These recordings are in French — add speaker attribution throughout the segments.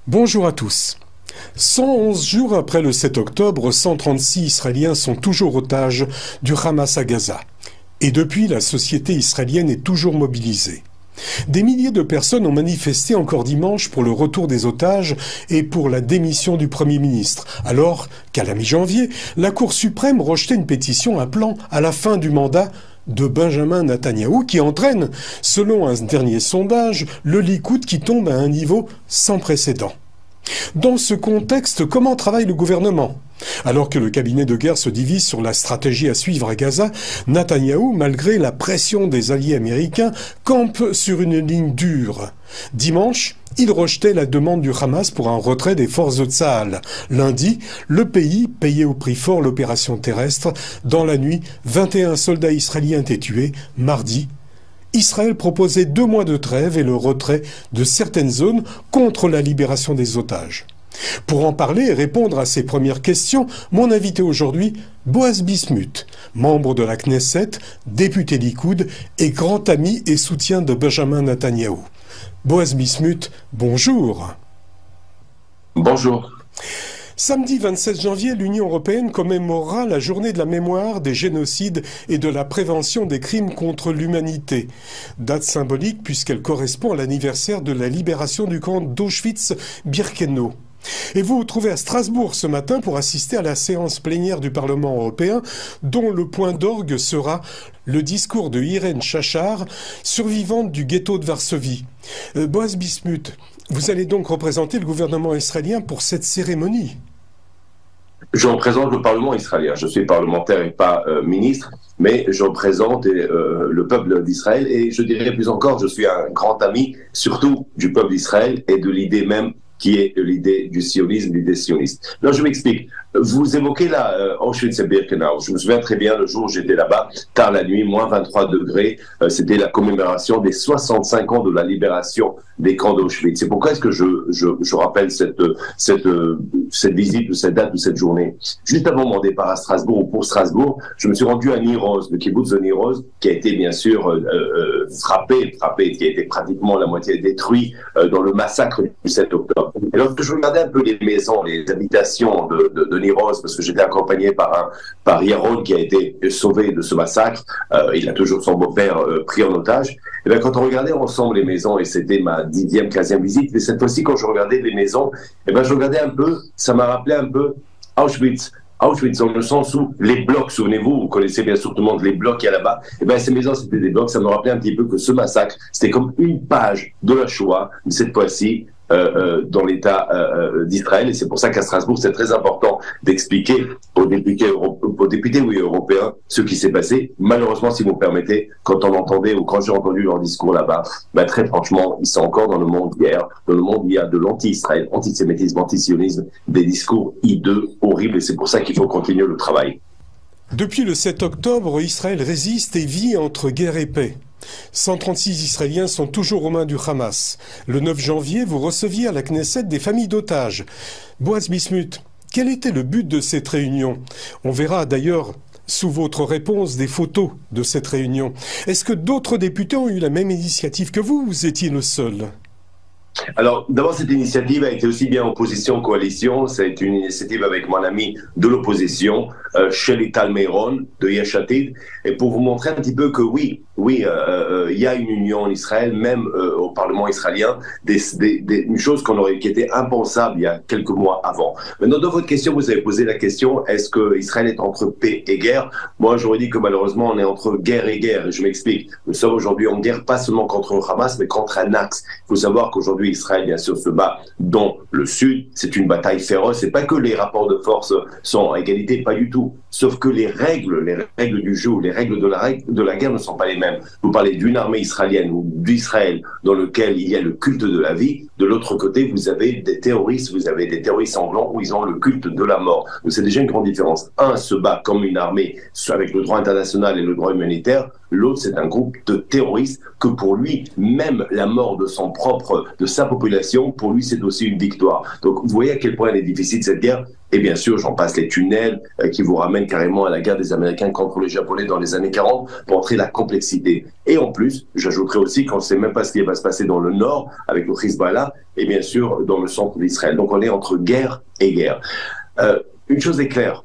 Speaker 1: Bonjour à tous. 111 jours après le 7 octobre, 136 Israéliens sont toujours otages du Hamas à Gaza. Et depuis, la société israélienne est toujours mobilisée. Des milliers de personnes ont manifesté encore dimanche pour le retour des otages et pour la démission du Premier ministre, alors qu'à la mi-janvier, la Cour suprême rejetait une pétition appelant à la fin du mandat de Benjamin Netanyahou qui entraîne, selon un dernier sondage, le Likoud qui tombe à un niveau sans précédent. Dans ce contexte, comment travaille le gouvernement ? Alors que le cabinet de guerre se divise sur la stratégie à suivre à Gaza, Netanyahou, malgré la pression des alliés américains, campe sur une ligne dure. Dimanche, il rejetait la demande du Hamas pour un retrait des forces de Tsahal. Lundi, le pays payait au prix fort l'opération terrestre. Dans la nuit, 21 soldats israéliens étaient tués. Mardi, Israël proposait 2 mois de trêve et le retrait de certaines zones contre la libération des otages. Pour en parler et répondre à ces premières questions, mon invité aujourd'hui, Boaz Bismuth, membre de la Knesset, député Likoud et grand ami et soutien de Benjamin Netanyahou. Boaz Bismuth, bonjour.
Speaker 2: Bonjour.
Speaker 1: Samedi 27 janvier, l'Union européenne commémorera la journée de la mémoire des génocides et de la prévention des crimes contre l'humanité. Date symbolique puisqu'elle correspond à l'anniversaire de la libération du camp d'Auschwitz-Birkenau. Et vous vous trouvez à Strasbourg ce matin pour assister à la séance plénière du Parlement européen dont le point d'orgue sera le discours de Irène Chachar, survivante du ghetto de Varsovie. Boaz Bismuth, vous allez donc représenter le gouvernement israélien pour cette cérémonie.
Speaker 2: Je représente le Parlement israélien. Je suis parlementaire et pas ministre, mais je représente le peuple d'Israël et je dirais plus encore, je suis un grand ami, surtout du peuple d'Israël et de l'idée même qui est l'idée du sionisme, l'idée sioniste. Non, je m'explique. Vous évoquez là Auschwitz et Birkenau. Je me souviens très bien le jour où j'étais là-bas, tard la nuit, moins 23 degrés. C'était la commémoration des 65 ans de la libération des camps d'Auschwitz. C'est pourquoi est-ce que je rappelle cette visite ou cette date ou cette journée. Juste avant mon départ à Strasbourg ou pour Strasbourg, je me suis rendu à Nir Oz, le kibbutz de Nir Oz, qui a été bien sûr frappé, qui a été pratiquement la moitié détruit dans le massacre du 7 octobre. Et lorsque je regardais un peu les maisons, les habitations de Nir Oz, parce que j'étais accompagné par Yaron qui a été sauvé de ce massacre, il a toujours son beau-père pris en otage. Et bien quand on regardait ensemble les maisons, et c'était ma 10e, 15e visite, mais cette fois-ci quand je regardais les maisons, et ben je regardais un peu, ça m'a rappelé un peu Auschwitz dans le sens où les blocs, souvenez-vous, vous connaissez bien sûr tout le monde les blocs qu'il y a là-bas, et bien ces maisons c'était des blocs, ça me rappelait un petit peu que ce massacre, c'était comme une page de la Shoah, mais cette fois-ci, dans l'État d'Israël, et c'est pour ça qu'à Strasbourg c'est très important d'expliquer aux députés européens ce qui s'est passé. Malheureusement, si vous me permettez, quand on entendait ou quand j'ai entendu leur discours là-bas, ben, très franchement, ils sont encore dans le monde d'hier, dans le monde où il y a de l'anti-Israël, antisémitisme, antisionisme, des discours hideux, horribles, et c'est pour ça qu'il faut continuer le travail.
Speaker 1: Depuis le 7 octobre, Israël résiste et vit entre guerre et paix. 136 Israéliens sont toujours aux mains du Hamas. Le 9 janvier, vous receviez à la Knesset des familles d'otages. Boaz Bismuth, quel était le but de cette réunion ? On verra d'ailleurs sous votre réponse des photos de cette réunion. Est-ce que d'autres députés ont eu la même initiative que vous ? Vous étiez le seul ?
Speaker 2: Alors, d'abord, cette initiative a été aussi bien opposition-coalition. C'est une initiative avec mon ami de l'opposition, Sheli Tal Meron, de Yesh Atid. Et pour vous montrer un petit peu que oui, il y a une union en Israël, même au Parlement israélien, une chose qui était impensable il y a quelques mois avant. Maintenant, dans votre question, vous avez posé la question, est-ce que Israël est entre paix et guerre ? Moi, j'aurais dit que malheureusement, on est entre guerre et guerre. Et je m'explique. Nous sommes aujourd'hui en guerre, pas seulement contre le Hamas, mais contre un axe. Il faut savoir qu'aujourd'hui, Israël, bien sûr, se bat dans le sud. C'est une bataille féroce. C'est pas que les rapports de force sont à égalité, pas du tout. Sauf que les règles du jeu, les règles de la guerre ne sont pas les mêmes. Vous parlez d'une armée israélienne ou d'Israël dans lequel il y a le culte de la vie. De l'autre côté, vous avez des terroristes sanglants où ils ont le culte de la mort. Donc c'est déjà une grande différence. Un se bat comme une armée avec le droit international et le droit humanitaire. l'autre c'est un groupe de terroristes que pour lui, même la mort de sa population, pour lui c'est aussi une victoire. Donc vous voyez à quel point elle est difficile cette guerre. Et bien sûr, j'en passe les tunnels qui vous ramènent carrément à la guerre des Américains contre les Japonais dans les années 40 pour montrer la complexité. Et en plus, j'ajouterai aussi qu'on ne sait même pas ce qui va se passer dans le nord avec le Hezbollah et bien sûr dans le centre d'Israël. Donc on est entre guerre et guerre. Une chose est claire.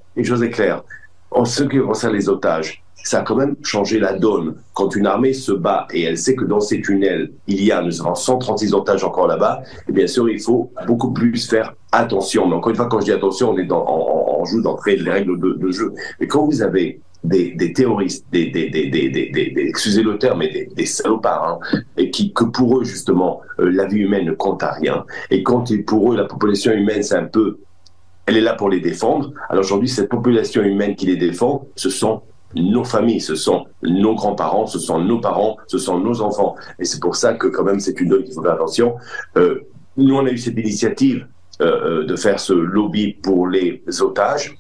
Speaker 2: En ce qui concerne les otages, ça a quand même changé la donne. Quand une armée se bat et elle sait que dans ces tunnels, il y a nous avons 136 otages encore là-bas, et bien sûr, il faut beaucoup plus faire attention. Mais encore une fois, quand je dis attention, on est on joue dans les règles de jeu. Mais quand vous avez des terroristes, excusez le terme, mais des salopards, et que pour eux, justement, la vie humaine ne compte à rien, et quand pour eux, la population humaine, c'est un peu... Elle est là pour les défendre. Alors aujourd'hui, cette population humaine qui les défend, ce sont nos familles, ce sont nos grands-parents, ce sont nos parents, ce sont nos enfants. Et c'est pour ça que quand même c'est une donne qu'il faut faire attention. Nous, on a eu cette initiative de faire ce lobby pour les otages.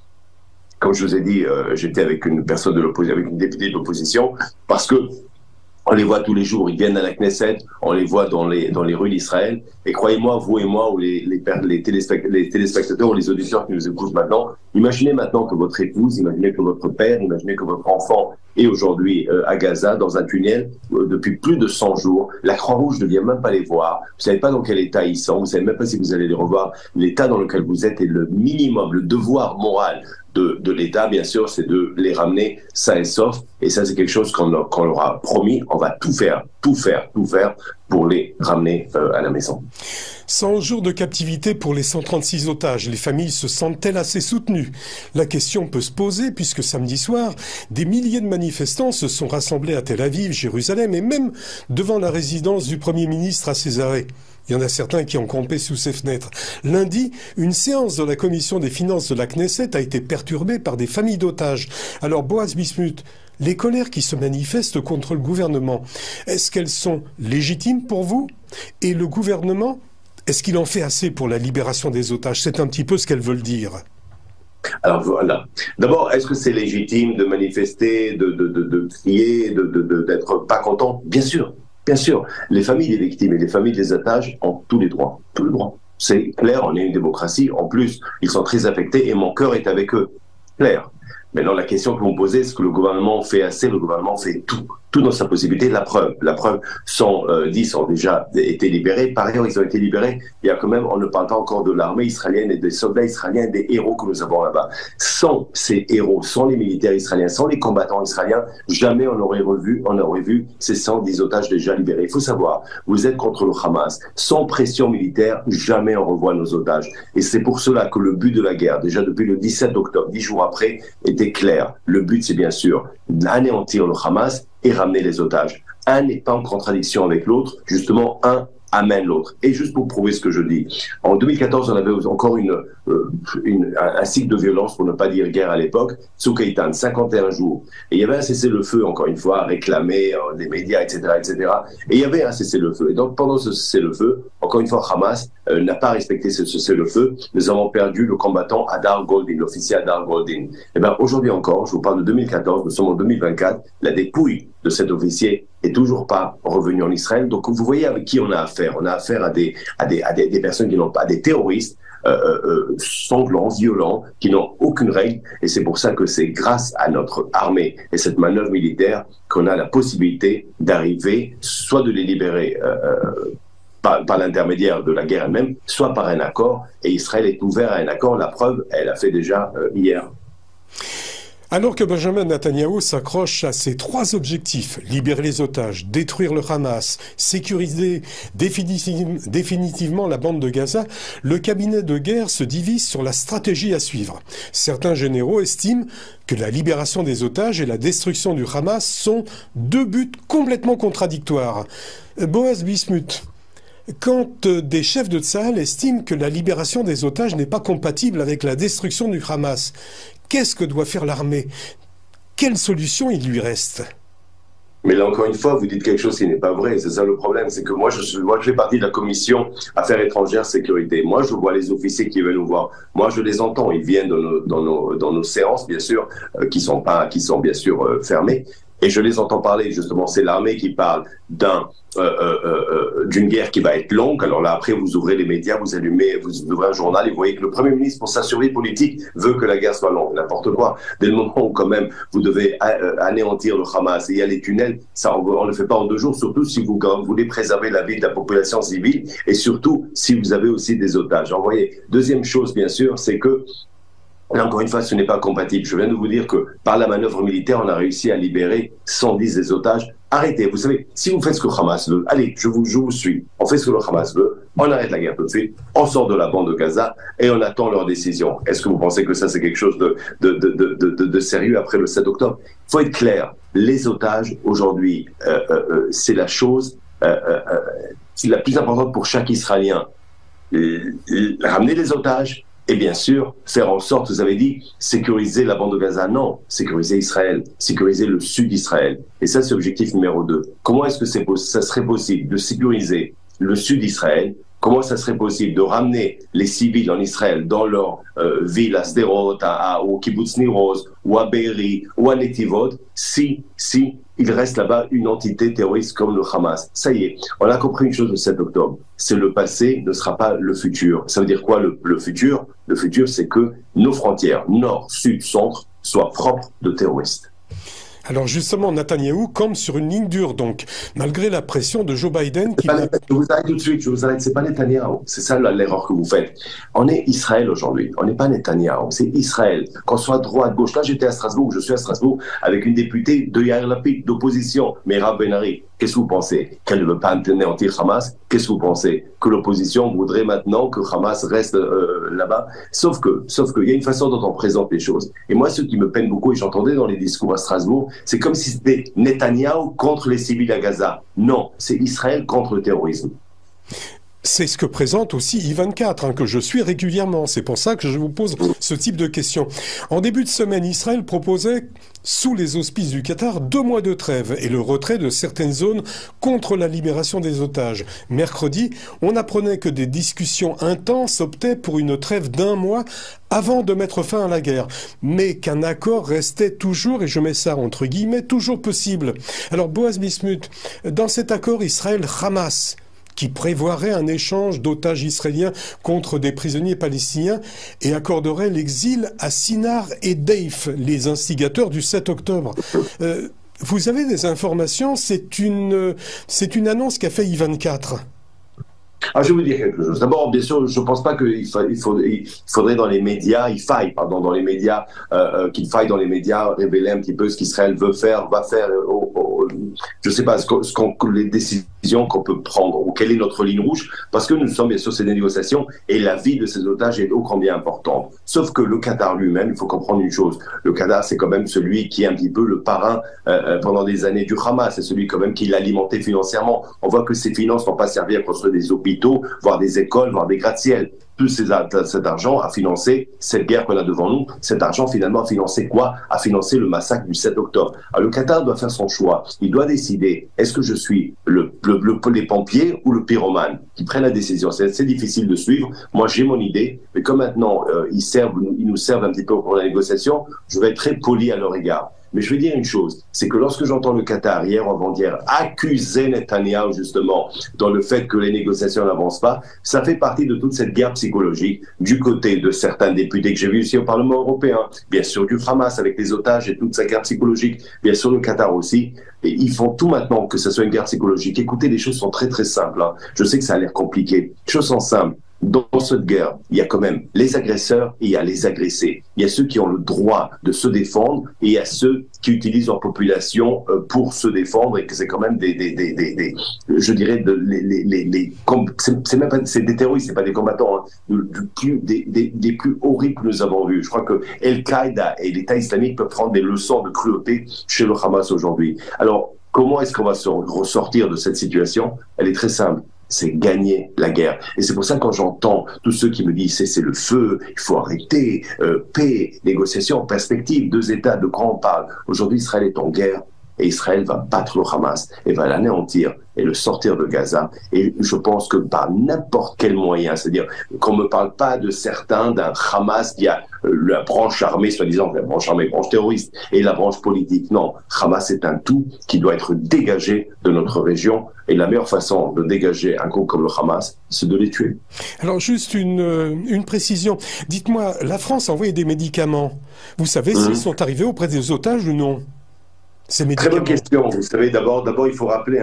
Speaker 2: Comme je vous ai dit, j'étais avec une personne de l'opposition, avec une députée de l'opposition, parce que on les voit tous les jours, ils viennent à la Knesset, on les voit dans les rues d'Israël. Et croyez-moi, vous et moi, ou les téléspectateurs ou les auditeurs qui nous écoutent maintenant, imaginez maintenant que votre épouse, imaginez que votre père, imaginez que votre enfant est aujourd'hui à Gaza, dans un tunnel, depuis plus de 100 jours. La Croix-Rouge ne vient même pas les voir. Vous ne savez pas dans quel état ils sont, vous ne savez même pas si vous allez les revoir. L'état dans lequel vous êtes est le minimum, le devoir moral de l'État, bien sûr, c'est de les ramener sains et saufs. Et ça, c'est quelque chose qu'on leur a promis. On va tout faire pour les ramener à la maison.
Speaker 1: 100 jours de captivité pour les 136 otages. Les familles se sentent-elles assez soutenues? La question peut se poser puisque samedi soir, des milliers de manifestants se sont rassemblés à Tel Aviv, Jérusalem et même devant la résidence du Premier ministre à Césarée. Il y en a certains qui ont campé sous ses fenêtres. Lundi, une séance de la commission des finances de la Knesset a été perturbée par des familles d'otages. Alors, Boaz Bismuth, les colères qui se manifestent contre le gouvernement, est-ce qu'elles sont légitimes pour vous? Et le gouvernement, est-ce qu'il en fait assez pour la libération des otages? C'est un petit peu ce qu'elles veulent dire.
Speaker 2: Alors voilà. D'abord, est-ce que c'est légitime de manifester, de crier, d'être pas content? Bien sûr. Bien sûr, les familles des victimes et les familles des otages ont tous les droits. Tous les droits. C'est clair, on est une démocratie. En plus, ils sont très affectés et mon cœur est avec eux. Clair. Maintenant, la question que vous me posez, est-ce que le gouvernement fait assez? Le gouvernement fait tout dans sa possibilité. La preuve, 10 ont déjà été libérés. Par ailleurs, ils ont été libérés. Il y a quand même, on ne parle pas encore de l'armée israélienne et des soldats israéliens, des héros que nous avons là-bas. Sans ces héros, sans les militaires israéliens, sans les combattants israéliens, jamais on aurait vu ces 110 otages déjà libérés. Il faut savoir, vous êtes contre le Hamas. Sans pression militaire, jamais on revoit nos otages. Et c'est pour cela que le but de la guerre, déjà depuis le 17 octobre, 10 jours après, était clair. Le but, c'est bien sûr d'anéantir le Hamas et ramener les otages. Un n'est pas en contradiction avec l'autre, justement, un amène l'autre. Et juste pour prouver ce que je dis, en 2014, on avait encore un cycle de violence, pour ne pas dire guerre à l'époque, Tzuk Eitan, 51 jours. Et il y avait un cessez-le-feu, encore une fois, réclamé des médias, etc., etc. Et il y avait un cessez-le-feu. Et donc, pendant ce cessez-le-feu, encore une fois, Hamas n'a pas respecté ce cessez-le-feu. Nous avons perdu le combattant Hadar Goldin, l'officier Hadar Goldin. Et bien, aujourd'hui encore, je vous parle de 2014, nous sommes en 2024, la dépouille de cet officier est toujours pas revenu en Israël. Donc, vous voyez avec qui on a affaire. On a affaire à des personnes qui n'ont pas, des terroristes sanglants, violents, qui n'ont aucune règle. Et c'est pour ça que c'est grâce à notre armée et cette manœuvre militaire qu'on a la possibilité d'arriver, soit de les libérer par l'intermédiaire de la guerre elle-même, soit par un accord. Et Israël est ouvert à un accord. La preuve, elle a fait déjà hier.
Speaker 1: Alors que Benjamin Netanyahou s'accroche à ses 3 objectifs, libérer les otages, détruire le Hamas, sécuriser définitivement la bande de Gaza, le cabinet de guerre se divise sur la stratégie à suivre. Certains généraux estiment que la libération des otages et la destruction du Hamas sont 2 buts complètement contradictoires. Boaz Bismuth, quand des chefs de Tsahal estiment que la libération des otages n'est pas compatible avec la destruction du Hamas, qu'est-ce que doit faire l'armée? Quelle solution il lui reste?
Speaker 2: Mais là, encore une fois, vous dites quelque chose qui n'est pas vrai. C'est ça le problème. C'est que moi, je fais partie de la commission Affaires étrangères, sécurité. Moi, je vois les officiers qui veulent nous voir. Moi, je les entends. Ils viennent dans nos séances, bien sûr, qui sont bien sûr fermées. et je les entends parler, justement, c'est l'armée qui parle d'une guerre qui va être longue. Alors là, après, vous ouvrez les médias, vous ouvrez un journal et vous voyez que le Premier ministre, pour sa survie politique, veut que la guerre soit longue. N'importe quoi. Dès le moment où, quand même, vous devez anéantir le Hamas et il y a les tunnels, ça, on ne le fait pas en 2 jours, surtout si vous voulez préserver la vie de la population civile et surtout si vous avez aussi des otages. Alors, vous voyez, deuxième chose, bien sûr, c'est que là, encore une fois, ce n'est pas compatible. Je viens de vous dire que par la manœuvre militaire, on a réussi à libérer 110 des otages. Arrêtez, vous savez, si vous faites ce que le Hamas veut, allez, je vous suis, on fait ce que le Hamas veut, on arrête la guerre tout de suite, on sort de la bande de Gaza et on attend leur décision. Est-ce que vous pensez que ça, c'est quelque chose de sérieux après le 7 octobre? Il faut être clair, les otages, aujourd'hui, c'est la chose la plus importante pour chaque Israélien. Ramener les otages, et bien sûr, faire en sorte, vous avez dit, sécuriser la bande de Gaza. Non, sécuriser Israël, sécuriser le sud d'Israël. Et ça, c'est l'objectif numéro 2. Comment est-ce que ça serait possible de sécuriser le sud d'Israël? Comment ça serait possible de ramener les civils en Israël dans leur ville à Sderot, au Kibbutz Nir Oz, ou à Be'eri, ou à Netivot, si il reste là-bas une entité terroriste comme le Hamas? Ça y est, on a compris une chose le 7 octobre. C'est le passé ne sera pas le futur. Ça veut dire quoi le futur? Le futur, c'est que nos frontières, nord, sud, centre, soient propres de terroristes.
Speaker 1: Alors justement, Netanyahou campe sur une ligne dure, donc, malgré la pression de Joe Biden.
Speaker 2: Je vous arrête tout de suite, c'est pas Netanyahou. C'est ça l'erreur que vous faites. On est Israël aujourd'hui, on n'est pas Netanyahou, c'est Israël. Qu'on soit droite, gauche, là j'étais à Strasbourg, je suis à Strasbourg, avec une députée de Yair Lapid, d'opposition, Meirav Ben-Ari. Qu'est-ce que vous pensez? Qu'elle ne veut pas anéantir Hamas? Qu'est-ce que vous pensez? Que l'opposition voudrait maintenant que Hamas reste là-bas? Sauf que, il y a une façon dont on présente les choses. Et moi, ce qui me peine beaucoup, et j'entendais dans les discours à Strasbourg, c'est comme si c'était Netanyahou contre les civils à Gaza. Non, c'est Israël contre le terrorisme.
Speaker 1: C'est ce que présente aussi I24, que je suis régulièrement. C'est pour ça que je vous pose ce type de questions. En début de semaine, Israël proposait, sous les auspices du Qatar, 2 mois de trêve et le retrait de certaines zones contre la libération des otages. Mercredi, on apprenait que des discussions intenses optaient pour une trêve d'1 mois avant de mettre fin à la guerre, mais qu'un accord restait toujours, et je mets ça entre guillemets, toujours possible. Alors Boaz Bismuth, dans cet accord Israël-Hamas, qui prévoirait un échange d'otages israéliens contre des prisonniers palestiniens et accorderait l'exil à Sinar et Deif, les instigateurs du 7 octobre. Vous avez des informations? C'est une annonce qu'a fait I24.
Speaker 2: Ah, je vais vous dire quelque chose. D'abord, bien sûr, je ne pense pas qu'il faudrait dans les médias, qu'il faille dans les médias révéler un petit peu ce qu'Israël veut faire, va faire, je ne sais pas, les décisions qu'on peut prendre, ou quelle est notre ligne rouge, parce que nous sommes bien sûr ces négociations et la vie de ces otages est ô combien importante. Sauf que le Qatar lui-même, il faut comprendre une chose, le Qatar c'est quand même celui qui est un petit peu le parrain pendant des années du Hamas, c'est celui quand même qui l'alimentait financièrement. On voit que ces finances n'ont pas servi à construire des hôpitaux, voire des écoles, voire des gratte-ciels. Tout cet argent a financé cette guerre qu'on a devant nous. Cet argent, finalement, a financé quoi? A financé le massacre du 7 octobre. Alors, le Qatar doit faire son choix. Il doit décider, est-ce que je suis les pompiers ou le pyromane qui prennent la décision? C'est difficile de suivre. Moi, j'ai mon idée. Mais comme maintenant, ils nous servent un petit peu pour la négociation, je vais être très poli à leur égard. Mais je vais dire une chose, c'est que lorsque j'entends le Qatar, hier ou avant-hier, accuser Netanyahou justement dans le fait que les négociations n'avancent pas, ça fait partie de toute cette guerre psychologique du côté de certains députés que j'ai vus ici au Parlement européen, bien sûr du Hamas avec les otages et toute sa guerre psychologique, bien sûr le Qatar aussi. Et ils font tout maintenant que ce soit une guerre psychologique. Écoutez, les choses sont très très simples. Je sais que ça a l'air compliqué. Les choses sont simples. Dans cette guerre, il y a quand même les agresseurs et il y a les agressés. Il y a ceux qui ont le droit de se défendre et il y a ceux qui utilisent leur population pour se défendre et que c'est quand même je dirais, c'est des terroristes, c'est pas des combattants, des plus horribles que nous avons vus. Je crois que Al-Qaïda et l'État islamique peuvent prendre des leçons de cruauté chez le Hamas aujourd'hui. Alors, comment est-ce qu'on va se ressortir de cette situation? Elle est très simple. C'est gagner la guerre. Et c'est pour ça que quand j'entends tous ceux qui me disent c'est le feu, il faut arrêter, paix, négociation, perspective, 2 États, de quoi on parle? Aujourd'hui, Israël est en guerre et Israël va battre le Hamas et va l'anéantir et le sortir de Gaza. Et je pense que par n'importe quel moyen, c'est-à-dire qu'on ne me parle pas de certains, d'un Hamas qui a la branche armée, soi-disant, la branche armée, branche terroriste, et la branche politique. Non, Hamas est un tout qui doit être dégagé de notre région. Et la meilleure façon de dégager un groupe comme le Hamas, c'est de les tuer.
Speaker 1: Alors juste une précision. Dites-moi, la France a envoyé des médicaments. Vous savez s'ils sont arrivés auprès des otages ou non?
Speaker 2: Très bonne question. Vous savez, d'abord, il faut rappeler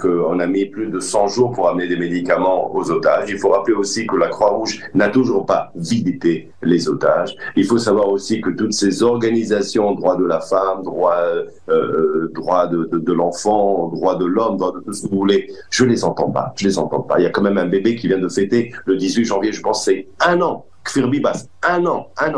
Speaker 2: qu'on a mis plus de 100 jours pour amener des médicaments aux otages. Il faut rappeler aussi que la Croix-Rouge n'a toujours pas visité les otages. Il faut savoir aussi que toutes ces organisations, droits de la femme, droits de l'enfant, droits de l'homme, droits de tout ce que vous voulez, je les entends pas. Je les entends pas. Il y a quand même un bébé qui vient de fêter le 18 janvier, je pense, c'est 1 an. Kfir Bibas, un an, un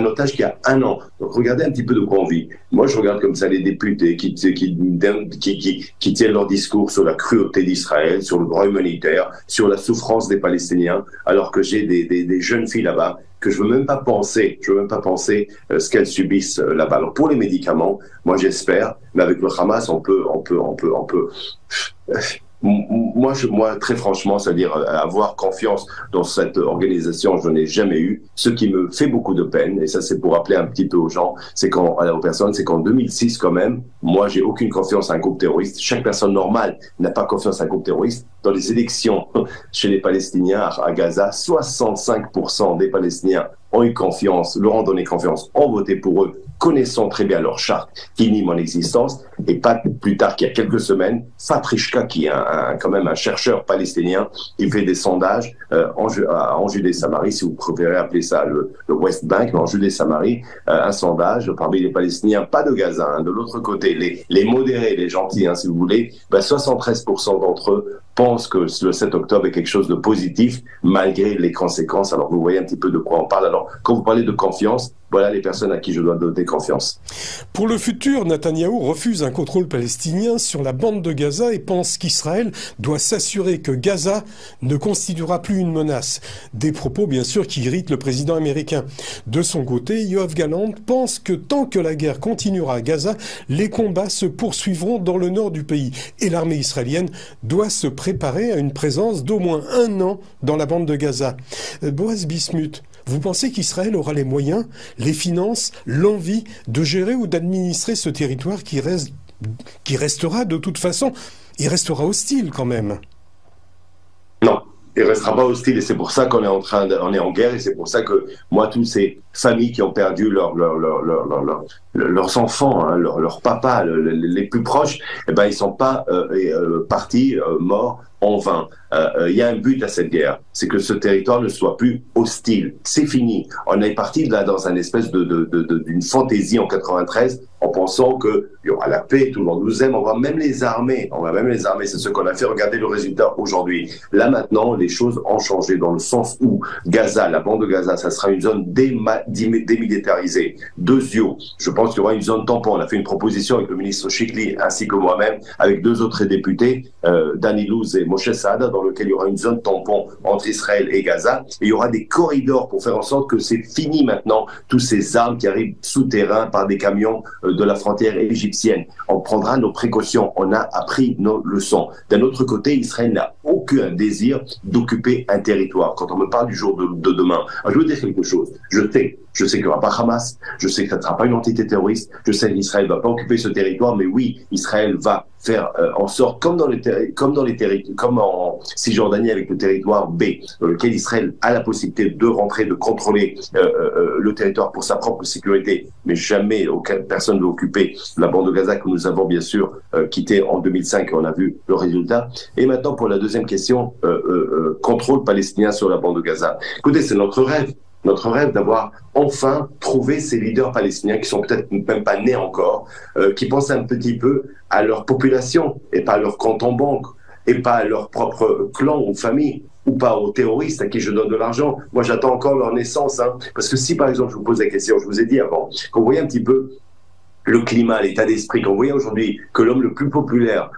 Speaker 2: otage qui a 1 an. Donc regardez un petit peu de quoi on vit. Moi, je regarde comme ça les députés qui tiennent leur discours sur la cruauté d'Israël, sur le droit humanitaire, sur la souffrance des Palestiniens, alors que j'ai des jeunes filles là-bas que je veux même pas penser ce qu'elles subissent là-bas. Alors pour les médicaments, moi j'espère, mais avec le Hamas, on peut. Moi, très franchement, c'est-à-dire avoir confiance dans cette organisation, je n'ai jamais eu. Ce qui me fait beaucoup de peine, et ça c'est pour rappeler un petit peu aux gens, aux personnes, c'est qu'en 2006 quand même, moi j'ai aucune confiance à un groupe terroriste. Chaque personne normale n'a pas confiance à un groupe terroriste. Dans les élections chez les Palestiniens à Gaza, 65% des Palestiniens ont eu confiance, leur ont donné confiance, ont voté pour eux, connaissant très bien leur charte qui nie mon existence. Et pas plus tard qu'il y a quelques semaines, Fatrishka, qui est quand même un chercheur palestinien, il fait des sondages en Judée-Samarie, si vous préférez appeler ça le West Bank, mais en Judée-Samarie, un sondage parmi les Palestiniens, pas de Gaza, de l'autre côté, les modérés, les gentils, si vous voulez, 73% d'entre eux pensent que le 7 octobre est quelque chose de positif, malgré les conséquences. Alors vous voyez un petit peu de quoi on parle. Alors quand vous parlez de confiance, voilà les personnes à qui je dois donner confiance.
Speaker 1: Pour le futur, Netanyahou refuse un contrôle palestinien sur la bande de Gaza et pense qu'Israël doit s'assurer que Gaza ne constituera plus une menace. Des propos, bien sûr, qui irritent le président américain. De son côté, Yoav Gallant pense que tant que la guerre continuera à Gaza, les combats se poursuivront dans le nord du pays. Et l'armée israélienne doit se préparer à une présence d'au moins 1 an dans la bande de Gaza. Boaz Bismuth, vous pensez qu'Israël aura les moyens, les finances, l'envie de gérer ou d'administrer ce territoire qui restera de toute façon, il restera hostile quand même?
Speaker 2: Non, il ne restera pas hostile et c'est pour ça qu'on est est en guerre et c'est pour ça que moi, toutes ces familles qui ont perdu leurs enfants, leurs papas, les plus proches, eh ben, ils ne sont pas partis, morts en vain. Il y a un but à cette guerre, c'est que ce territoire ne soit plus hostile. C'est fini. On est parti là dans une espèce d'une fantaisie en 93 en pensant qu'il y aura la paix, tout le monde nous aime, on va même les armer. C'est ce qu'on a fait. Regardez le résultat aujourd'hui. Là maintenant, les choses ont changé dans le sens où Gaza, la bande de Gaza, ça sera une zone démilitarisée. Je pense qu'il y aura une zone tampon. On a fait une proposition avec le ministre Shikli ainsi que moi-même, avec 2 autres députés, Dani Louz et Moshe Saada, dans lequel il y aura une zone tampon entre Israël et Gaza. Et il y aura des corridors pour faire en sorte que c'est fini maintenant, tous ces armes qui arrivent souterrains par des camions de la frontière égyptienne. On prendra nos précautions. On a appris nos leçons. D'un autre côté, Israël n'a aucun désir d'occuper un territoire. Quand on me parle du jour de demain, alors je veux dire quelque chose. Je sais qu'il n'y aura pas Hamas, je sais que ça ne sera pas une entité terroriste, je sais qu'Israël ne va pas occuper ce territoire, mais oui, Israël va faire en sorte, comme en Cisjordanie avec le territoire B, dans lequel Israël a la possibilité de rentrer, de contrôler le territoire pour sa propre sécurité, mais jamais personne ne veut occuper la bande de Gaza que nous avons bien sûr quittée en 2005 et on a vu le résultat. Et maintenant pour la deuxième question, contrôle palestinien sur la bande de Gaza. Écoutez, c'est notre rêve d'avoir enfin trouvé ces leaders palestiniens qui sont peut-être même pas nés encore, qui pensent un petit peu à leur population et pas à leur compte en banque et pas à leur propre clan ou famille ou pas aux terroristes à qui je donne de l'argent. Moi, j'attends encore leur naissance. Parce que si, par exemple, je vous pose la question, je vous ai dit avant, qu'on voyait un petit peu le climat, l'état d'esprit, quand vous voyez aujourd'hui que l'homme le plus populaire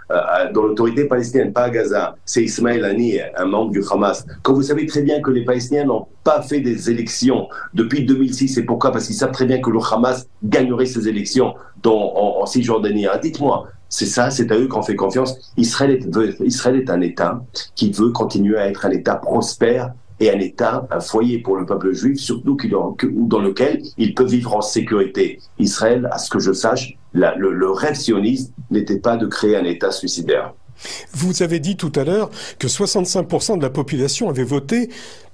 Speaker 2: dans l'autorité palestinienne, pas à Gaza, c'est Ismaël Haniyeh, un membre du Hamas, quand vous savez très bien que les Palestiniens n'ont pas fait des élections depuis 2006, et pourquoi? Parce qu'ils savent très bien que le Hamas gagnerait ces élections en Cisjordanie. Dites-moi, c'est ça, c'est à eux qu'on fait confiance. Israël est un État qui veut continuer à être un État prospère, et un État, un foyer pour le peuple juif, surtout dans lequel il peut vivre en sécurité. Israël, à ce que je sache, le rêve sioniste n'était pas de créer un État suicidaire.
Speaker 1: Vous avez dit tout à l'heure que 65% de la population avait voté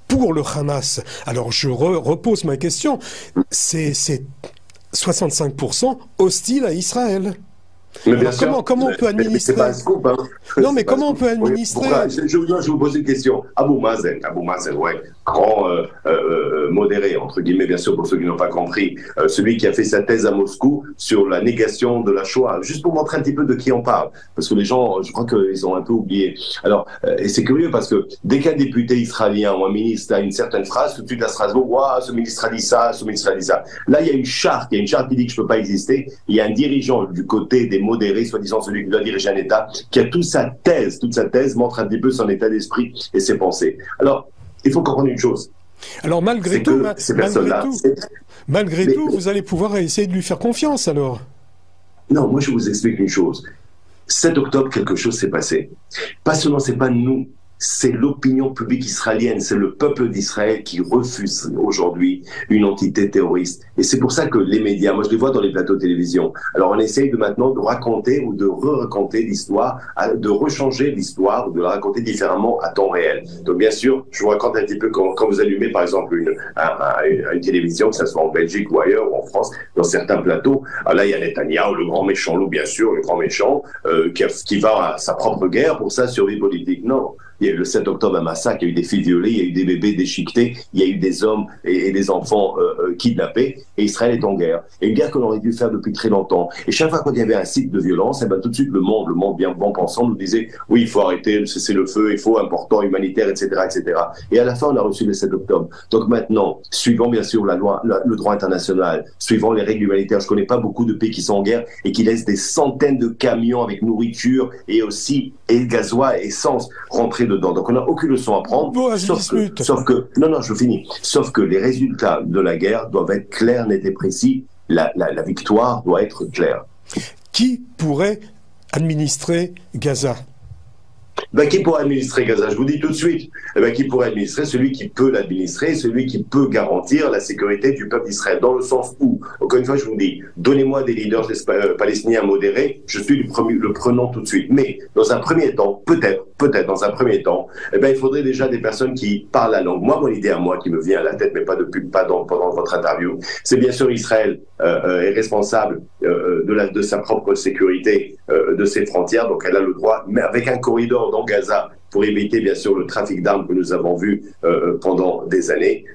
Speaker 1: pour le Hamas. Alors je repose ma question, c'est 65% hostiles à Israël.
Speaker 2: Mais bien sûr,
Speaker 1: comment on peut administrer?
Speaker 2: C'est pas un scoop, hein.
Speaker 1: Non, mais comment on peut administrer?
Speaker 2: Je vous pose une question. Abou Mazen, ouais, grand modéré, entre guillemets, bien sûr, pour ceux qui n'ont pas compris, celui qui a fait sa thèse à Moscou sur la négation de la Shoah, juste pour montrer un petit peu de qui on parle, parce que les gens, je crois qu'ils ont un peu oublié. Alors, et c'est curieux parce que dès qu'un député israélien ou un ministre a une certaine phrase, tout de suite à Strasbourg, waouh, ce ministre a dit ça, ce ministre a dit ça. Là, il y a une charte qui dit que je ne peux pas exister. Il y a un dirigeant du côté des modérés, soi-disant celui qui doit diriger un État, qui a toute sa thèse montre un petit peu son état d'esprit et ses pensées. Alors, il faut comprendre une chose.
Speaker 1: Alors malgré tout, vous allez pouvoir essayer de lui faire confiance alors?
Speaker 2: Non, moi je vous explique une chose. 7 octobre, quelque chose s'est passé. Pas seulement, c'est pas nous, c'est l'opinion publique israélienne, c'est le peuple d'Israël qui refuse aujourd'hui une entité terroriste. Et c'est pour ça que les médias, moi je les vois dans les plateaux de télévision, alors on essaye maintenant de raconter ou de re-raconter l'histoire, de rechanger l'histoire ou de la raconter différemment à temps réel. Donc bien sûr, je vous raconte un petit peu quand vous allumez par exemple une télévision, que ce soit en Belgique ou ailleurs ou en France, dans certains plateaux, alors là il y a Netanyahou, le grand méchant loup bien sûr, le grand méchant, qui va à sa propre guerre pour sa survie politique. Non. Il y a eu le 7 octobre un massacre, il y a eu des filles violées, il y a eu des bébés déchiquetés, il y a eu des hommes et des enfants kidnappés, et Israël est en guerre. Et une guerre qu'on aurait dû faire depuis très longtemps. Et chaque fois qu'il y avait un cycle de violence, et ben tout de suite le monde bien bon pensant nous disait oui, il faut arrêter le cessez-le-feu, il faut important humanitaire, etc., etc. Et à la fin, on a reçu le 7 octobre. Donc maintenant, suivant bien sûr la loi, le droit international, suivant les règles humanitaires, je connais pas beaucoup de pays qui sont en guerre et qui laissent des centaines de camions avec nourriture et aussi gasoil et essence rentrer dedans. Donc on n'a aucune leçon à prendre, sauf que non, je finis. Sauf que les résultats de la guerre doivent être clairs, nets et précis. La victoire doit être claire.
Speaker 1: Qui pourrait administrer Gaza?
Speaker 2: Qui pourrait administrer Gaza? Je vous dis tout de suite. Qui pourrait administrer? Celui qui peut l'administrer, celui qui peut garantir la sécurité du peuple d'Israël. Dans le sens où, encore une fois, je vous dis, donnez-moi des leaders palestiniens modérés, je suis le prenant tout de suite. Mais dans un premier temps, peut-être dans un premier temps, il faudrait déjà des personnes qui parlent la langue. Moi, mon idée à moi qui me vient à la tête, mais pas pendant votre interview, c'est bien sûr Israël est responsable de sa propre sécurité, de ses frontières, donc elle a le droit, mais avec un corridor dans Gaza pour éviter bien sûr le trafic d'armes que nous avons vu pendant des années.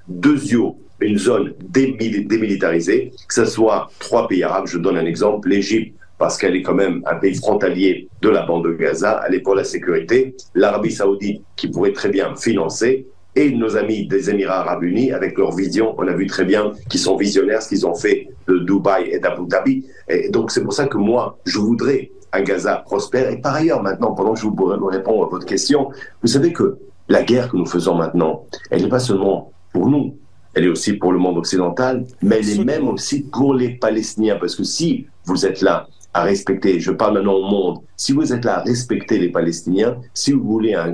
Speaker 2: Une zone démilitarisée, que ce soit 3 pays arabes, je donne un exemple, l'Égypte, parce qu'elle est quand même un pays frontalier de la bande de Gaza, elle est pour la sécurité, l'Arabie Saoudite qui pourrait très bien financer, et nos amis des Émirats Arabes Unis avec leur vision, on a vu très bien qu'ils sont visionnaires, ce qu'ils ont fait de Dubaï et d'Abu Dhabi. Et donc c'est pour ça que moi, je voudrais un Gaza prospère. Et par ailleurs, maintenant, pendant que je vous réponds à votre question, vous savez que la guerre que nous faisons maintenant, elle n'est pas seulement pour nous, elle est aussi pour le monde occidental, mais elle est même aussi pour les Palestiniens. Parce que si vous êtes là à respecter, je parle maintenant au monde, si vous êtes là à respecter les Palestiniens, si vous voulez un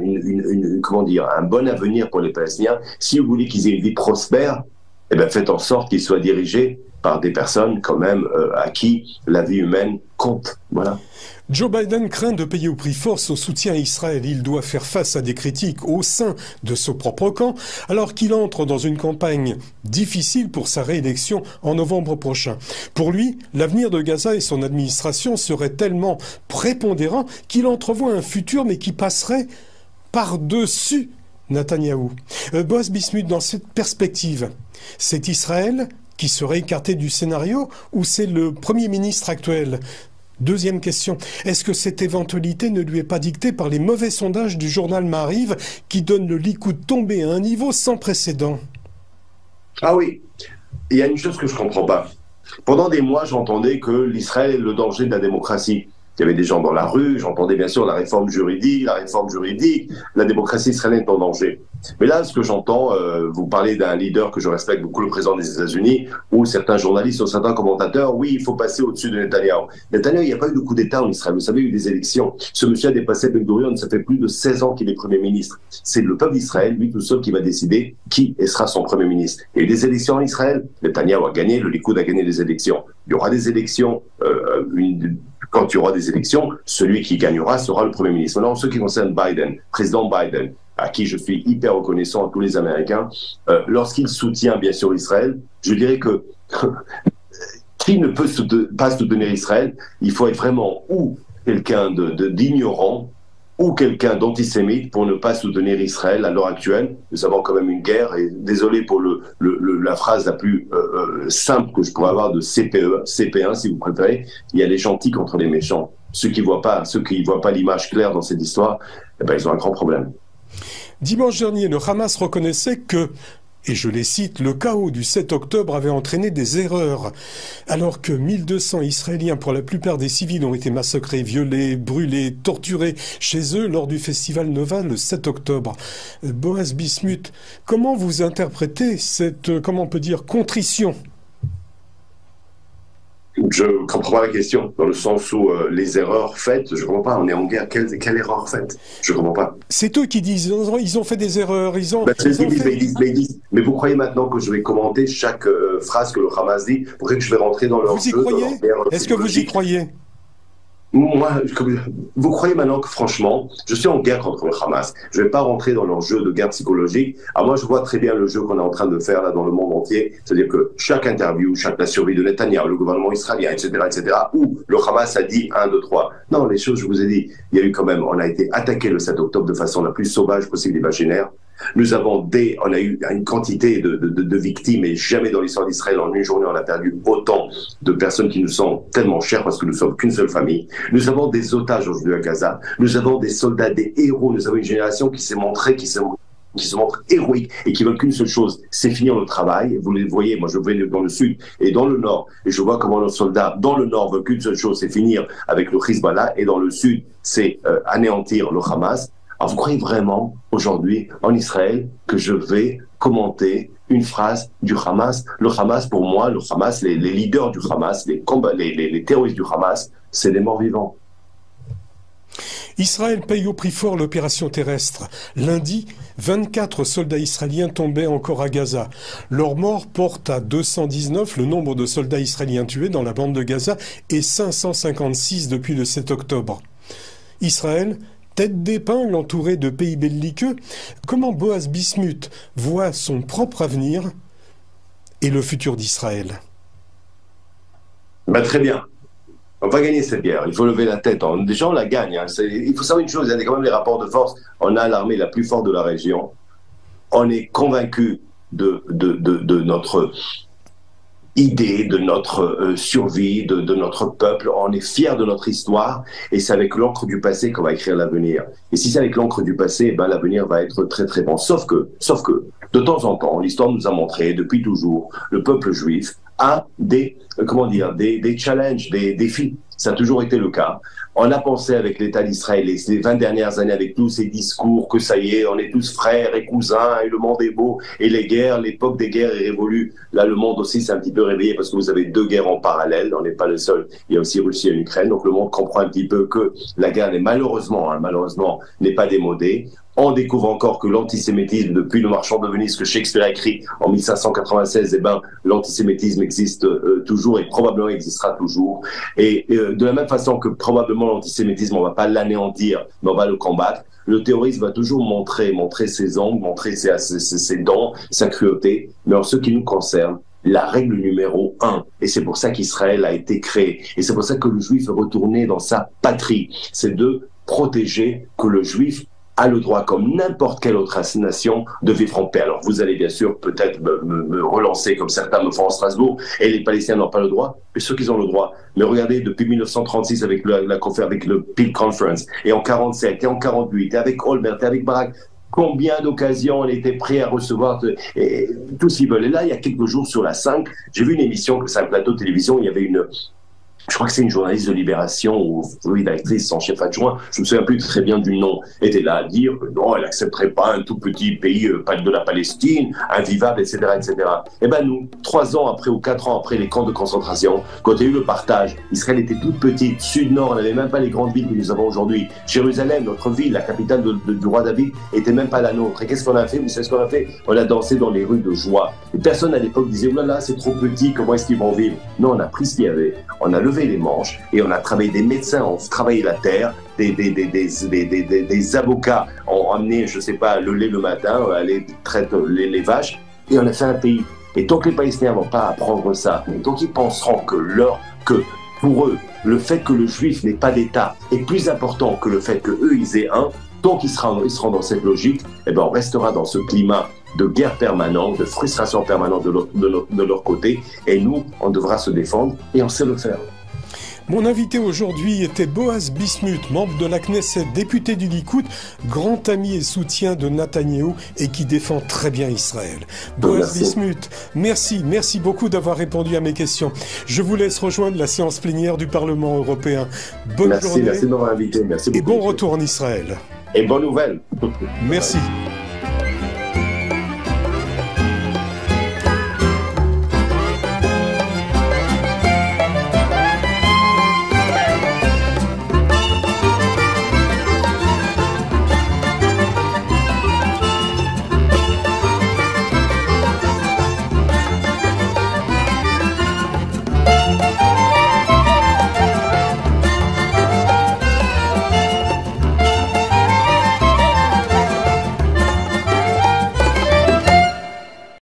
Speaker 2: bon avenir pour les Palestiniens, si vous voulez qu'ils aient une vie prospère, faites en sorte qu'ils soient dirigés par des personnes quand même à qui la vie humaine compte. Voilà.
Speaker 1: Joe Biden craint de payer au prix fort son soutien à Israël. Il doit faire face à des critiques au sein de son propre camp, alors qu'il entre dans une campagne difficile pour sa réélection en novembre prochain. Pour lui, l'avenir de Gaza et son administration serait tellement prépondérant qu'il entrevoit un futur, mais qui passerait par-dessus Netanyahou. Boaz Bismuth, dans cette perspective, c'est Israël qui serait écarté du scénario ou c'est le Premier ministre actuel? Deuxième question, est-ce que cette éventualité ne lui est pas dictée par les mauvais sondages du journal Maariv qui donnent le Likoud tombé à un niveau sans précédent?
Speaker 2: Ah oui, il y a une chose que je ne comprends pas. Pendant des mois, j'entendais que l'Israël est le danger de la démocratie. Il y avait des gens dans la rue, j'entendais bien sûr la réforme juridique, la démocratie israélienne est en danger. Mais là, ce que j'entends, vous parlez d'un leader que je respecte beaucoup, le président des États-Unis, ou certains journalistes ou certains commentateurs, oui, il faut passer au-dessus de Netanyahou. Netanyahou, il n'y a pas eu de coup d'État en Israël. Vous savez, il y a eu des élections. Ce monsieur a dépassé Ben Gurion, ça fait plus de 16 ans qu'il est Premier ministre. C'est le peuple d'Israël, lui tout seul, qui va décider qui sera son Premier ministre. Il y a eu des élections en Israël. Netanyahou a gagné, le Likoud a gagné des élections. Il y aura des élections, quand il y aura des élections, celui qui gagnera sera le Premier ministre. Maintenant, en ce qui concerne Biden, président Biden, à qui je suis hyper reconnaissant à tous les Américains, lorsqu'il soutient bien sûr Israël, je dirais que qui ne peut pas soutenir Israël, il faut être vraiment ou quelqu'un d'ignorant ou quelqu'un d'antisémite pour ne pas soutenir Israël à l'heure actuelle. Nous avons quand même une guerre, et désolé pour la phrase la plus simple que je pourrais avoir de CP1 si vous préférez, il y a les gentils contre les méchants. Ceux qui voient pas l'image claire dans cette histoire, eh ben, ils ont un grand problème.
Speaker 1: Dimanche dernier, le Hamas reconnaissait que, et je les cite, le chaos du 7 octobre avait entraîné des erreurs. Alors que 1200 Israéliens, pour la plupart des civils, ont été massacrés, violés, brûlés, torturés chez eux lors du festival Nova le 7 octobre. Boaz Bismuth, comment vous interprétez cette, comment on peut dire, contrition ?
Speaker 2: Je ne comprends pas la question, dans le sens où les erreurs faites, je ne comprends pas, on est en guerre, quelle erreur faite? Je ne comprends pas.
Speaker 1: C'est eux qui disent, ils ont fait des erreurs, ils ont
Speaker 2: Mais vous croyez maintenant que je vais commenter chaque phrase que le Hamas dit, pour que je vais rentrer dans leur
Speaker 1: jeu? Vous y croyez? Est-ce que vous y croyez?
Speaker 2: Moi, vous croyez maintenant que franchement, je suis en guerre contre le Hamas. Je ne vais pas rentrer dans leur jeu de guerre psychologique. Alors moi, je vois très bien le jeu qu'on est en train de faire là dans le monde entier. C'est-à-dire que chaque interview, la survie de Netanyahou, le gouvernement israélien, etc., où le Hamas a dit 1, 2, 3. Non, les choses, je vous ai dit, il y a eu quand même, on a été attaqué le 7 octobre de façon la plus sauvage possible, imaginaire. On a eu une quantité de victimes, et jamais dans l'histoire d'Israël, en une journée, on a perdu autant de personnes qui nous sont tellement chères parce que nous sommes qu'une seule famille. Nous avons des otages aujourd'hui à Gaza. Nous avons des soldats, des héros. Nous avons une génération qui se montre héroïque et qui veulent qu'une seule chose, c'est finir le travail. Vous les voyez, moi je vais dans le sud et dans le nord, et je vois comment nos soldats dans le nord veulent qu'une seule chose, c'est finir avec le Hezbollah, et dans le sud, c'est anéantir le Hamas. Alors vous croyez vraiment aujourd'hui en Israël que je vais commenter une phrase du Hamas? Le Hamas, pour moi, le Hamas, les leaders du Hamas, les terroristes du Hamas, c'est des morts vivants.
Speaker 1: Israël paye au prix fort l'opération terrestre. Lundi, 24 soldats israéliens tombaient encore à Gaza. Leur mort porte à 219 le nombre de soldats israéliens tués dans la bande de Gaza et 556 depuis le 7 octobre. Israël, tête d'épingle entourée de pays belliqueux, comment Boaz Bismuth voit son propre avenir et le futur d'Israël?
Speaker 2: Très bien. On va gagner cette guerre. Il faut lever la tête. Déjà, on la gagne. Il faut savoir une chose, il y a quand même des rapports de force. On a l'armée la plus forte de la région. On est convaincu de notre idée, de notre survie, de notre peuple. On est fiers de notre histoire, et c'est avec l'encre du passé qu'on va écrire l'avenir. Et si c'est avec l'encre du passé, l'avenir va être très très bon. Sauf que, de temps en temps, l'histoire nous a montré, depuis toujours, le peuple juif a des challenges, des défis. Ça a toujours été le cas. On a pensé avec l'État d'Israël les 20 dernières années, avec tous ces discours que ça y est, on est tous frères et cousins et le monde est beau, et les guerres, l'époque des guerres est révolue. Là, le monde aussi s'est un petit peu réveillé parce que vous avez deux guerres en parallèle. On n'est pas le seul. Il y a aussi Russie et Ukraine. Donc le monde comprend un petit peu que la guerre n'est malheureusement, n'est pas démodée. On découvre encore que l'antisémitisme, depuis le Marchand de Venise que Shakespeare a écrit en 1596, l'antisémitisme existe toujours et probablement existera toujours. Et de la même façon que probablement l'antisémitisme, on va pas l'anéantir, mais on va le combattre. Le terrorisme va toujours montrer ses ongles, montrer ses dents, sa cruauté. Mais en ce qui nous concerne, la règle numéro 1, et c'est pour ça qu'Israël a été créé, et c'est pour ça que le juif est retourné dans sa patrie, c'est de protéger que le juif a le droit, comme n'importe quelle autre nation, de vivre en paix. Alors vous allez bien sûr peut-être me relancer, comme certains me font en Strasbourg, et les Palestiniens n'ont pas le droit, mais ceux qui ont le droit. Mais regardez, depuis 1936 avec le Peel Conference, et en 47, et en 48, et avec Olmert, et avec Barak, combien d'occasions on était prêt à recevoir tout ce qu'ils veulent. Et là, il y a quelques jours sur la 5, j'ai vu une émission, c'est un plateau de télévision, il y avait je crois que c'est une journaliste de Libération ou rédactrice, son chef adjoint, je me souviens plus très bien du nom, était là à dire que non, elle accepterait pas un tout petit pays de la Palestine, invivable, etc., etc. Eh ben nous, 3 ans après ou 4 ans après les camps de concentration, quand il y a eu le partage, Israël était toute petite, sud-nord, on n'avait même pas les grandes villes que nous avons aujourd'hui. Jérusalem, notre ville, la capitale du roi David, était même pas la nôtre. Et qu'est-ce qu'on a fait? Vous savez ce qu'on a fait? On a dansé dans les rues de joie. Et personne à l'époque disait, oh là là, c'est trop petit, comment est-ce qu'ils vont vivre? Non, on a pris ce qu'il y avait, on a levé les manches et on a travaillé, des médecins ont travaillé la terre, des avocats ont amené, je sais pas, le lait le matin, aller traiter les vaches, et on a fait un pays. Et tant que les Palestiniens vont pas apprendre ça, tant qu'ils penseront que pour eux, le fait que le juif n'ait pas d'État est plus important que le fait qu'eux, ils aient un, tant qu'ils seront dans cette logique, eh ben on restera dans ce climat de guerre permanente, de frustration permanente de leur côté, et nous, on devra se défendre, et on sait le faire.
Speaker 1: Mon invité aujourd'hui était Boaz Bismuth, membre de la Knesset, député du Likoud, grand ami et soutien de Netanyahou et qui défend très bien Israël. Boaz Bismuth, merci beaucoup d'avoir répondu à mes questions. Je vous laisse rejoindre la séance plénière du Parlement européen. Bonne journée.
Speaker 2: Merci de m'avoir invité. Merci beaucoup.
Speaker 1: Et bon retour en Israël.
Speaker 2: Et bonne nouvelle.
Speaker 1: Merci.